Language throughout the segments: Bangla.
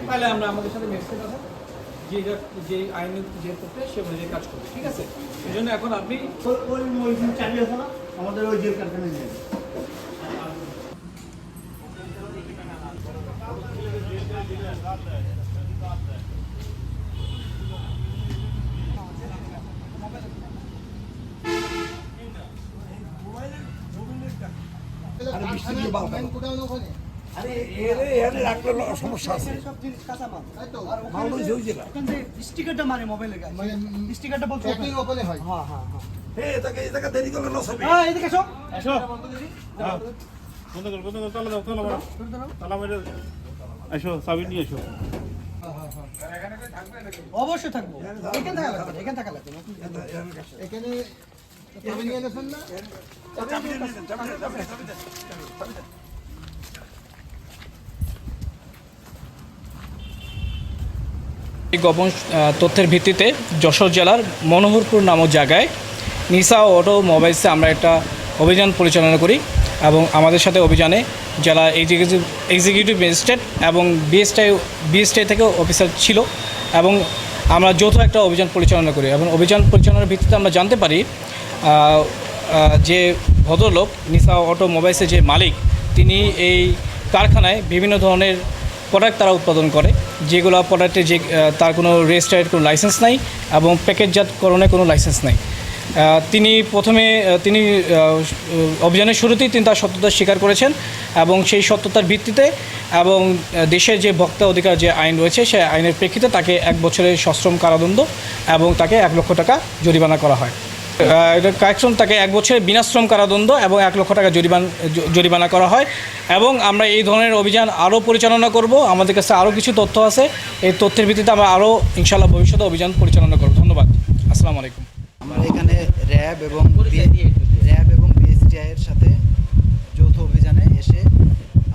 তাহলে আমরা আমাদের সাথে মেসেজ আছে যে আইন যে প্রক্রিয়া সে অনুযায়ী কাজ করবে, ঠিক আছে? এই জন্য এখন আপনি ওই চালিয়ে আছে না আমাদের ওই জেল কারখানায় যাবে। সমস্যা আছে। স্টিকারটা মারে মোবাইলের গায়ে, স্টিকারটা বলতে ওপেনে হয়। হ্যাঁ হ্যাঁ হ্যাঁ, এটাকে দেরি করলে লস হবে। হ্যাঁ এদিকে এসো এসো, বন্ধ কর তালা দাও, তালা মারো, তালা মেরে এসো, চাবি নিয়ে এসো। অবশ্যই থাকবো। এখানে থাকা লাগবে, এখানে থাকা লাগবে। এখানে চাবি নিয়ে এনেছেন না? এই গোপন তথ্যের ভিত্তিতে যশোর জেলার মনোহরপুর নামক জায়গায় নিসা অটোমোবাইলসে আমরা একটা অভিযান পরিচালনা করি এবং আমাদের সাথে অভিযানে জেলা এক্সিকিউটিভ ম্যাজিস্ট্রেট এবং বিএসটাই থেকেও অফিসার ছিল এবং আমরা যৌথ একটা অভিযান পরিচালনা করি এবং অভিযান পরিচালনার ভিত্তিতে আমরা জানতে পারি যে ভদ্রলোক নিসা অটোমোবাইলসের যে মালিক, তিনি এই কারখানায় বিভিন্ন ধরনের প্রোডাক্ট তারা উৎপাদন করে, যেগুলো প্রোডাক্টে যে তার কোনো রেজিস্টার্ড কোনো লাইসেন্স নাই এবং প্যাকেটজাতকরণে কোনো লাইসেন্স নাই। তিনি অভিযানের শুরুতেই তিনি তার সত্যতা স্বীকার করেছেন এবং সেই সত্যতার ভিত্তিতে এবং দেশের যে ভোক্তা অধিকার যে আইন রয়েছে সেই আইনের প্রেক্ষিতে তাকে 1 বছরের সশ্রম কারাদণ্ড এবং তাকে 1 লক্ষ টাকা জরিমানা করা হয়। এটা কারেকশন, তাকে 1 বছরের বিনাশ্রম কারাদণ্ড এবং 1 লক্ষ টাকা জরিমানা করা হয় এবং আমরা এই ধরনের অভিযান আরও পরিচালনা করব। আমাদের কাছে আরও কিছু তথ্য আছে, এই তথ্যের ভিত্তিতে আমরা আরও ইনশাআল্লাহ ভবিষ্যতে অভিযান পরিচালনা করব। ধন্যবাদ। আসসালামু আলাইকুম। আমরা এখানে র্যাব এবং বিএসটিআইয়ের সাথে যৌথ অভিযানে এসে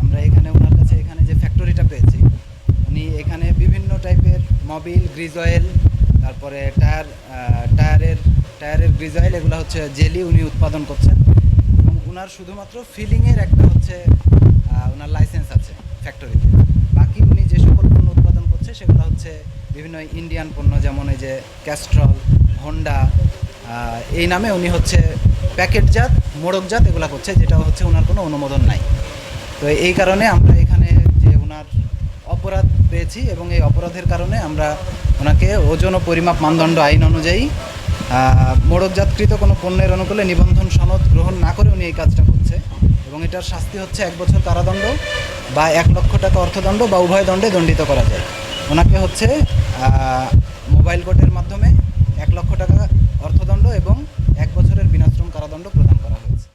আমরা এখানে ওনার কাছে এখানে যে ফ্যাক্টরিটা পেয়েছি, উনি এখানে বিভিন্ন টাইপের মোবিল, গ্রিজ অয়েল, তারপরে টায়ারের গ্রিজ অয়েল, এগুলো হচ্ছে জেলি উনি উৎপাদন করছেন এবং ওনার শুধুমাত্র ফিলিংয়ের একটা হচ্ছে ওনার লাইসেন্স আছে ফ্যাক্টরিতে। বাকি উনি যে সকল পণ্য উৎপাদন করছে সেগুলো হচ্ছে বিভিন্ন ইন্ডিয়ান পণ্য, যেমন এই যে ক্যাস্ট্রল, হোন্ডা, এই নামে উনি হচ্ছে প্যাকেটজাত, মোড়কজাত এগুলো করছে, যেটা হচ্ছে ওনার কোনো অনুমোদন নাই। তো এই কারণে আমরা এখানে যে ওনার অপরাধ পেয়েছি এবং এই অপরাধের কারণে আমরা ওনাকে ওজন ও পরিমাপ মানদণ্ড আইন অনুযায়ী মোড়কজাতকৃত কোনো পণ্যের অনুকূলে নিবন্ধন সনদ গ্রহণ না করে উনি এই কাজটা করছে এবং এটার শাস্তি হচ্ছে 1 বছর কারাদণ্ড বা 1 লক্ষ টাকা অর্থদণ্ড বা উভয় দণ্ডে দণ্ডিত করা যায়। ওনাকে হচ্ছে মোবাইল কোর্টের মাধ্যমে 1 লক্ষ টাকা অর্থদণ্ড এবং 1 বছরের বিনাশ্রম কারাদণ্ড প্রদান করা হয়েছে।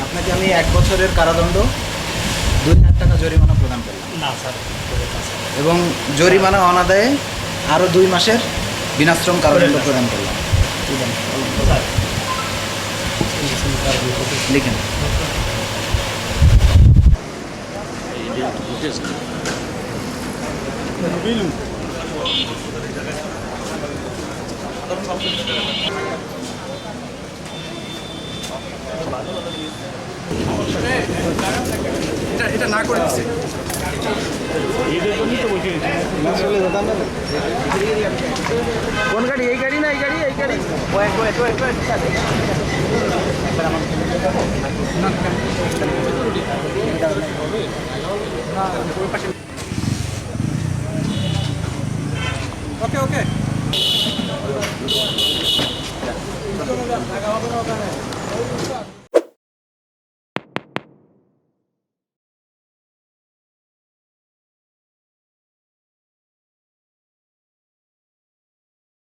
আপনাকে আমি 1 বছরের কারাদণ্ড, 2,000 টাকা জরিমানা প্রদান করলাম না স্যার, এবং জরিমানা অনাদায়ে আরও 2 মাসের বিনাশ্রম কারাদণ্ড প্রদান করলাম। লিখেন। এটা না করে দিচ্ছে এদের জন্যই তো বসে গেছি কোন গাড়ি এই গাড়ি না এই গাড়ি এই গাড়ি ওকে ওকে